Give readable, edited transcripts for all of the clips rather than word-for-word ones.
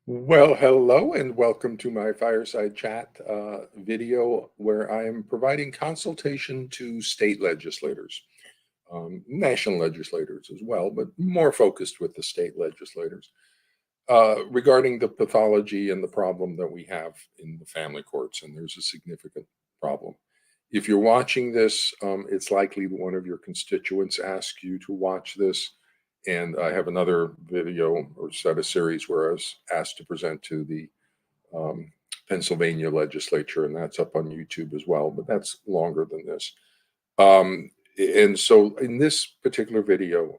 Well, hello and welcome to my Fireside Chat video where I am providing consultation to state legislators, national legislators as well, but more focused with the state legislators regarding the pathology and the problem that we have in the family courts. And there's a significant problem. If you're watching this, it's likely that one of your constituents asked you to watch this. And I have another video or set of series where I was asked to present to the um, Pennsylvania legislature, and that's up on YouTube as well, but that's longer than this. And so in this particular video,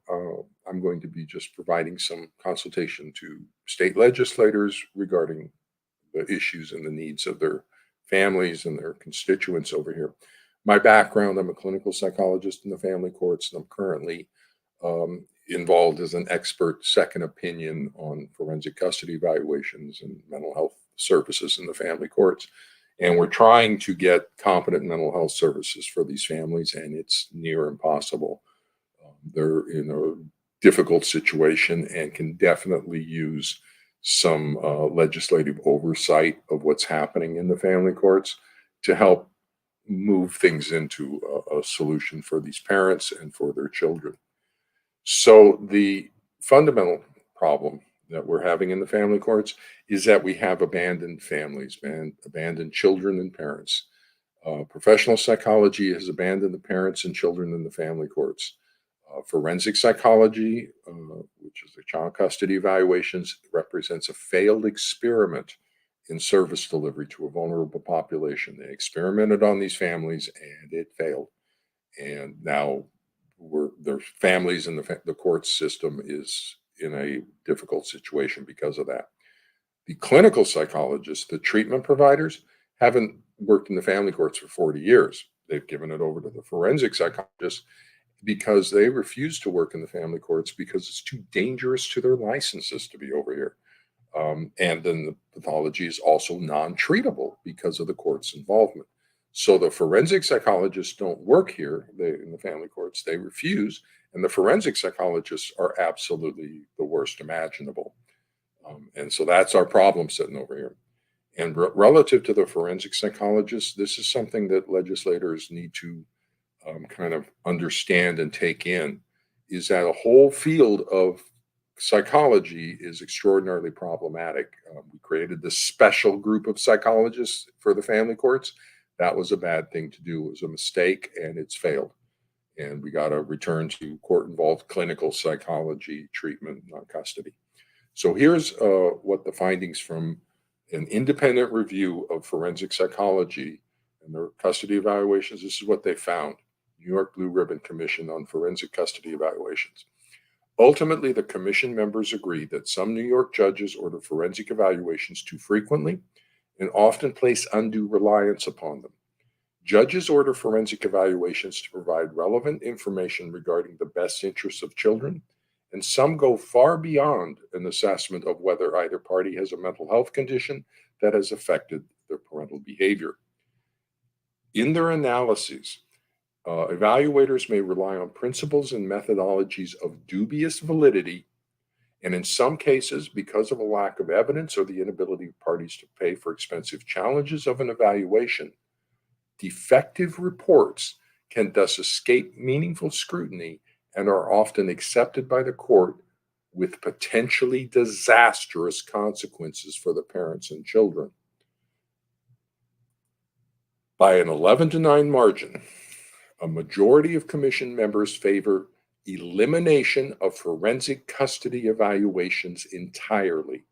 I'm going to be just providing some consultation to state legislators regarding the issues and the needs of their families and their constituents over here. My background, I'm a clinical psychologist in the family courts, and I'm currently involved as an expert second opinion on forensic custody evaluations and mental health services in the family courts. And we're trying to get competent mental health services for these families, and it's near impossible. They're in a difficult situation and can definitely use some legislative oversight of what's happening in the family courts to help move things into a solution for these parents and for their children. So the fundamental problem that we're having in the family courts is that we have abandoned families and abandoned children and parents. Professional psychology has abandoned the parents and children in the family courts. Forensic psychology, which is the child custody evaluations, represents a failed experiment in service delivery to a vulnerable population. They experimented on these families and it failed. And now their families and the court system is in a difficult situation because of that. The clinical psychologists, the treatment providers, haven't worked in the family courts for 40 years. They've given it over to the forensic psychologists because they refuse to work in the family courts because it's too dangerous to their licenses to be over here. And then the pathology is also non-treatable because of the court's involvement. So the forensic psychologists don't work here in the family courts. They refuse. And the forensic psychologists are absolutely the worst imaginable. And so that's our problem sitting over here. And relative to the forensic psychologists, this is something that legislators need to kind of understand and take in, is that a whole field of psychology is extraordinarily problematic. We created this special group of psychologists for the family courts. That was a bad thing to do. It was a mistake and it's failed. And we got to return to court involved clinical psychology treatment, not custody. So here's what the findings from an independent review of forensic psychology and their custody evaluations. This is what they found. New York Blue Ribbon Commission on Forensic Custody Evaluations. Ultimately, the commission members agreed that some New York judges order forensic evaluations too frequently and often place undue reliance upon them. Judges order forensic evaluations to provide relevant information regarding the best interests of children, and some go far beyond an assessment of whether either party has a mental health condition that has affected their parental behavior. In their analyses, evaluators may rely on principles and methodologies of dubious validity, and in some cases, because of a lack of evidence or the inability of parties to pay for expensive challenges of an evaluation, defective reports can thus escape meaningful scrutiny and are often accepted by the court with potentially disastrous consequences for the parents and children. By an 11-9 margin, a majority of commission members favor elimination of forensic custody evaluations entirely,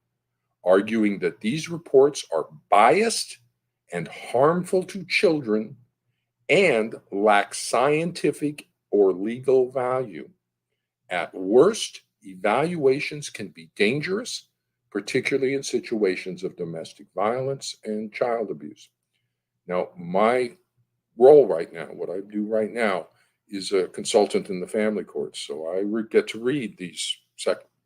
arguing that these reports are biased and harmful to children and lack scientific or legal value. At worst, evaluations can be dangerous, particularly in situations of domestic violence and child abuse. Now, my role right now, what I do right now, is a consultant in the family courts. So I get to read these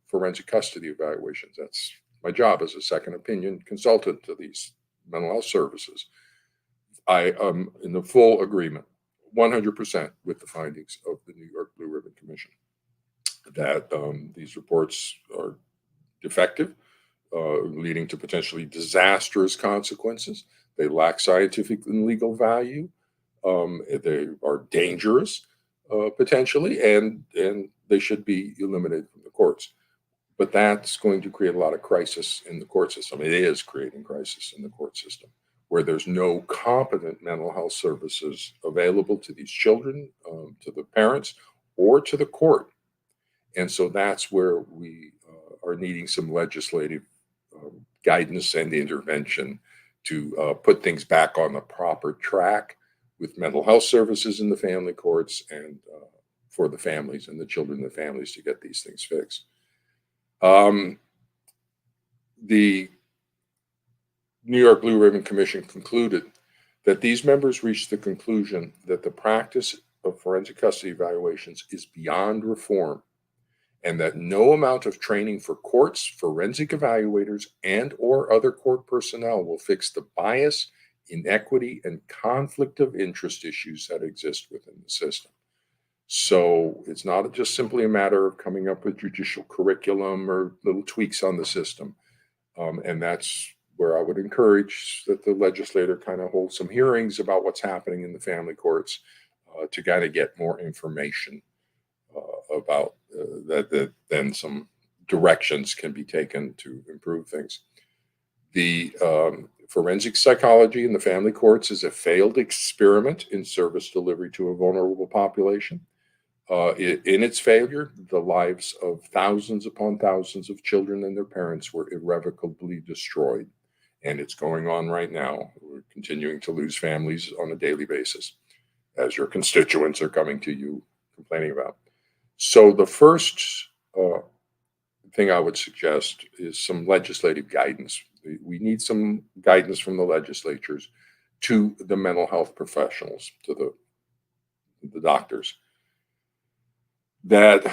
forensic custody evaluations. That's my job as a second opinion consultant to these mental health services. I am in the full agreement, 100% with the findings of the New York Blue Ribbon Commission, that these reports are defective. leading to potentially disastrous consequences. They lack scientific and legal value. They are dangerous potentially, and they should be eliminated from the courts. But that's going to create a lot of crisis in the court system. It is creating crisis in the court system where there's no competent mental health services available to these children, to the parents, or to the court. And so that's where we are needing some legislative guidance and intervention to put things back on the proper track with mental health services in the family courts and for the families and the children and the families to get these things fixed. The New York Blue Ribbon Commission concluded that these members reached the conclusion that the practice of forensic custody evaluations is beyond reform and that no amount of training for courts, forensic evaluators, and or other court personnel will fix the bias, inequity, and conflict of interest issues that exist within the system. So it's not just simply a matter of coming up with judicial curriculum or little tweaks on the system. And that's where I would encourage that the legislator kind of hold some hearings about what's happening in the family courts to kind of get more information about that, then some directions can be taken to improve things. The forensic psychology in the family courts is a failed experiment in service delivery to a vulnerable population. In its failure, the lives of thousands upon thousands of children and their parents were irrevocably destroyed. And it's going on right now. We're continuing to lose families on a daily basis as your constituents are coming to you complaining about. So the first thing I would suggest is some legislative guidance. We need some guidance from the legislatures to the mental health professionals, to the doctors. That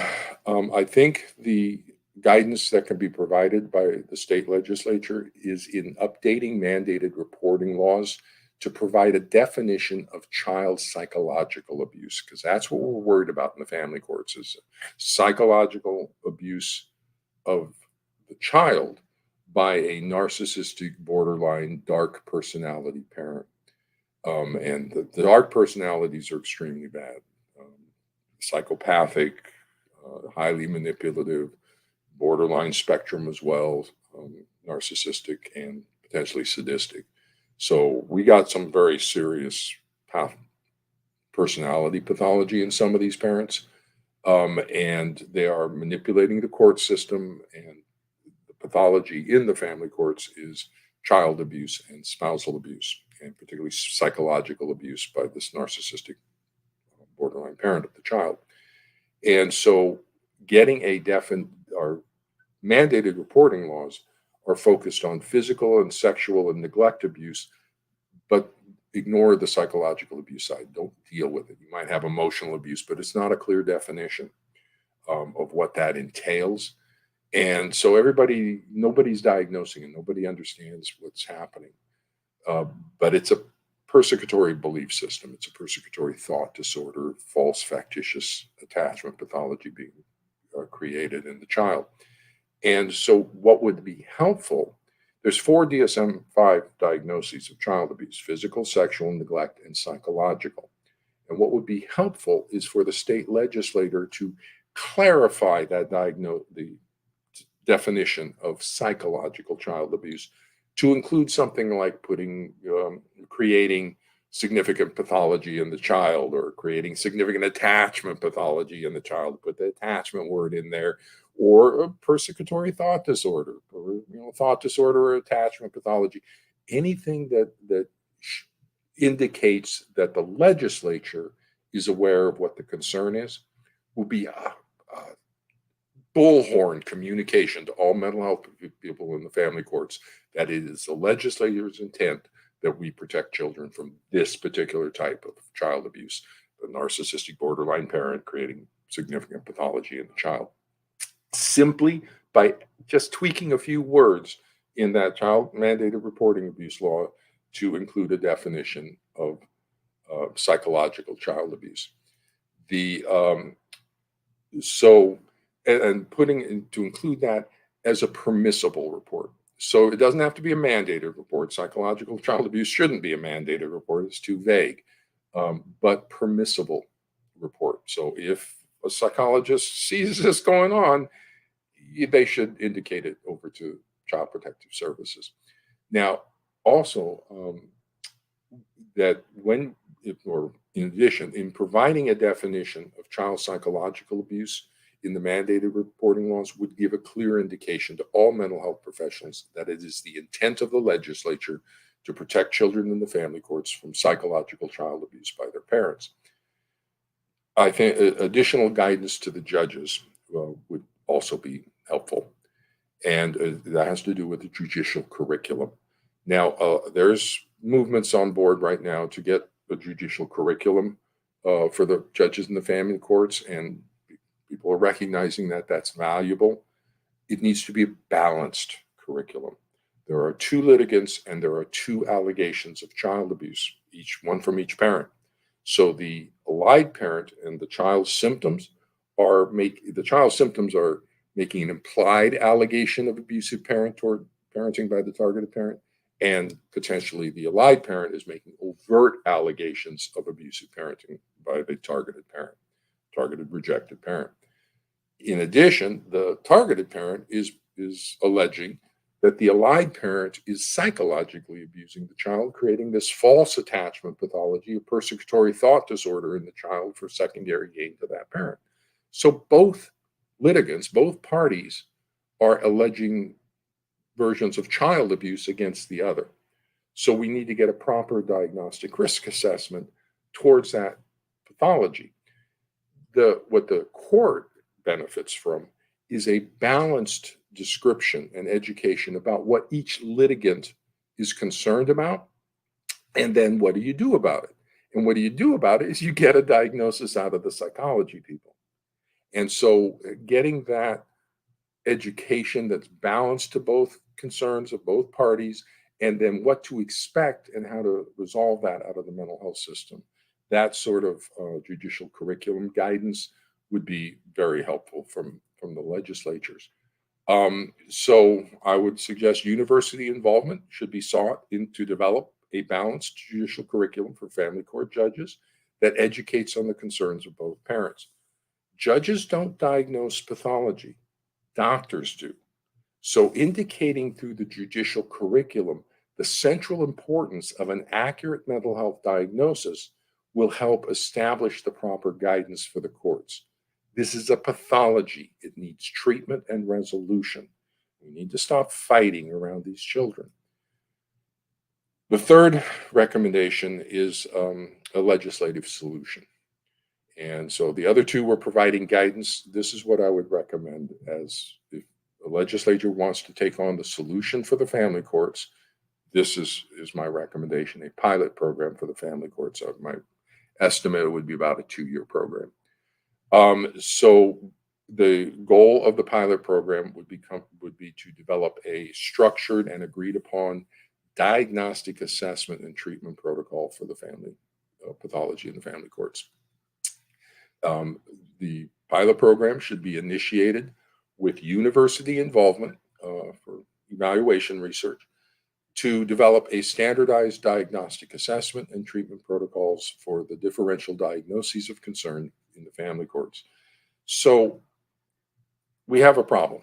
I think the guidance that can be provided by the state legislature is in updating mandated reporting laws to provide a definition of child psychological abuse, because that's what we're worried about in the family courts is psychological abuse of the child by a narcissistic, borderline, dark personality parent. And the dark personalities are extremely bad. Psychopathic, highly manipulative, borderline spectrum as well, narcissistic and potentially sadistic. So we got some very serious personality pathology in some of these parents, and they are manipulating the court system. And the pathology in the family courts is child abuse and spousal abuse, and particularly psychological abuse by this narcissistic borderline parent of the child. And so getting or mandated reporting laws are focused on physical and sexual and neglect abuse, but ignore the psychological abuse side. Don't deal with it. You might have emotional abuse, but it's not a clear definition of what that entails. And so nobody's diagnosing and nobody understands what's happening. But it's a persecutory belief system. It's a persecutory thought disorder, false factitious attachment pathology being created in the child. And so what would be helpful, there's 4 DSM-5 diagnoses of child abuse: physical, sexual, neglect, and psychological. And what would be helpful is for the state legislator to clarify the definition of psychological child abuse to include something like creating significant pathology in the child, or creating significant attachment pathology in the child, put the attachment word in there, or a persecutory thought disorder, or thought disorder or attachment pathology. Anything that indicates that the legislature is aware of what the concern is will be a bullhorn communication to all mental health people in the family courts that it is the legislator's intent that we protect children from this particular type of child abuse, the narcissistic borderline parent creating significant pathology in the child. Simply by just tweaking a few words in that child mandated reporting abuse law to include a definition of psychological child abuse. And putting to include that as a permissible report. So it doesn't have to be a mandated report. Psychological child abuse shouldn't be a mandated report. It's too vague, but permissible report. So if a psychologist sees this going on, they should indicate it over to Child Protective Services. Now, also, that when, or in addition, in providing a definition of child psychological abuse in the mandated reporting laws would give a clear indication to all mental health professionals that it is the intent of the legislature to protect children in the family courts from psychological child abuse by their parents. I think additional guidance to the judges would also be helpful, and that has to do with the judicial curriculum. Now, there's movements on board right now to get a judicial curriculum for the judges in the family courts, and people are recognizing that that's valuable. It needs to be a balanced curriculum. There are two litigants and there are two allegations of child abuse, each one from each parent. So the allied parent and the child's symptoms are making an implied allegation of abusive parent toward parenting by the targeted parent, and potentially the allied parent is making overt allegations of abusive parenting by the targeted parent, targeted rejected parent. In addition, the targeted parent is alleging that the allied parent is psychologically abusing the child, creating this false attachment pathology, a persecutory thought disorder in the child for secondary gain to that parent. So both litigants, both parties, are alleging versions of child abuse against the other. So we need to get a proper diagnostic risk assessment towards that pathology. What the court benefits from is a balanced description and education about what each litigant is concerned about, and then what do you do about it? And what do you do about it is you get a diagnosis out of the psychology people. And so getting that education that's balanced to both concerns of both parties, and then what to expect and how to resolve that out of the mental health system, that sort of judicial curriculum guidance would be very helpful from the legislatures. So I would suggest university involvement should be sought to develop a balanced judicial curriculum for family court judges that educates on the concerns of both parents. Judges don't diagnose pathology, doctors do. So indicating through the judicial curriculum the central importance of an accurate mental health diagnosis will help establish the proper guidance for the courts. This is a pathology. It needs treatment and resolution. We need to stop fighting around these children. The third recommendation is a legislative solution. And so the other two were providing guidance. This is what I would recommend as if the legislature wants to take on the solution for the family courts. This is my recommendation, a pilot program for the family courts. My estimate would be about a 2-year program. So the goal of the pilot program would be to develop a structured and agreed upon diagnostic assessment and treatment protocol for the family pathology in the family courts. The pilot program should be initiated with university involvement for evaluation research to develop a standardized diagnostic assessment and treatment protocols for the differential diagnoses of concern in the family courts. So we have a problem.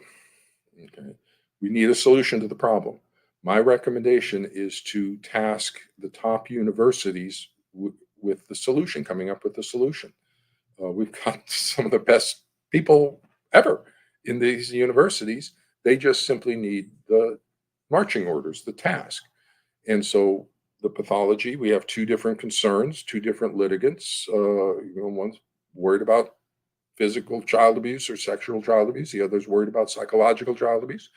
Okay, we need a solution to the problem. My recommendation is to task the top universities with the solution, coming up with the solution. We've got some of the best people ever in these universities. They just simply need the marching orders, the task. And so the pathology, we have two different concerns, two different litigants. One's worried about physical child abuse or sexual child abuse. The other's worried about psychological child abuse,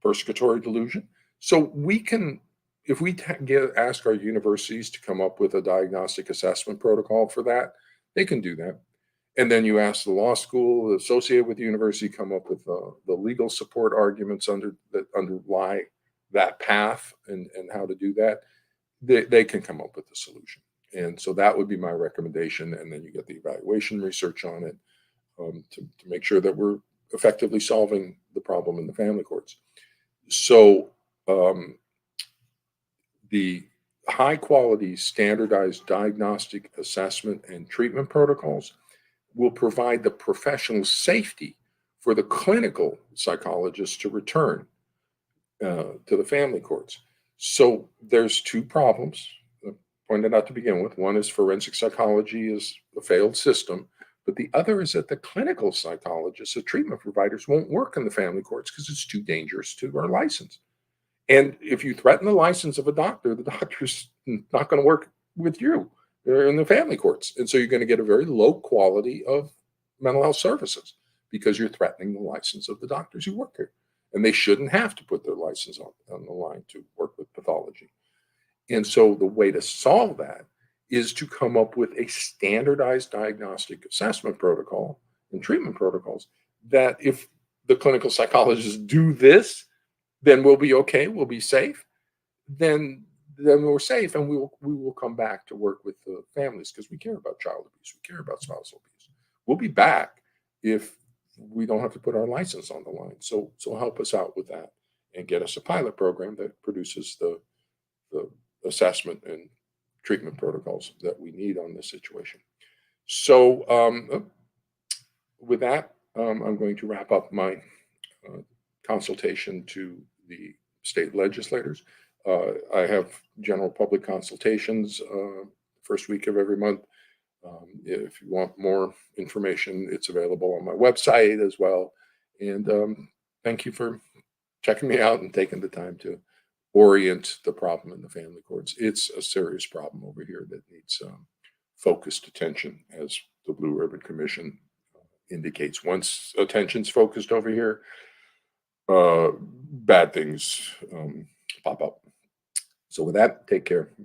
persecutory delusion. So we can, if we ask our universities to come up with a diagnostic assessment protocol for that, they can do that. And then you ask the law school associated with the university come up with the legal support arguments that underlie that path and how to do that. They can come up with a solution. And so that would be my recommendation. And then you get the evaluation research on it to make sure that we're effectively solving the problem in the family courts. So um, the high quality standardized diagnostic assessment and treatment protocols will provide the professional safety for the clinical psychologists to return to the family courts. So there's two problems pointed out to begin with. One is forensic psychology is a failed system, but the other is that the clinical psychologists, the treatment providers, won't work in the family courts because it's too dangerous to our license. And if you threaten the license of a doctor, the doctor's not going to work with you. They're in the family courts. And so you're going to get a very low quality of mental health services because you're threatening the license of the doctors who work here. And they shouldn't have to put their license on the line to work with pathology. And so the way to solve that is to come up with a standardized diagnostic assessment protocol and treatment protocols that if the clinical psychologists do this, then we'll be okay, we'll be safe. Then we're safe and we will come back to work with the families because we care about child abuse, we care about spousal abuse. We'll be back if we don't have to put our license on the line. So help us out with that and get us a pilot program that produces the assessment and treatment protocols that we need on this situation. So with that, I'm going to wrap up my consultation to the state legislators. I have general public consultations first week of every month. If you want more information, it's available on my website as well. And thank you for checking me out and taking the time to orient the problem in the family courts. It's a serious problem over here that needs focused attention, as the Blue Ribbon Commission indicates. Once attention's focused over here, bad things pop up. So with that, take care. Bye.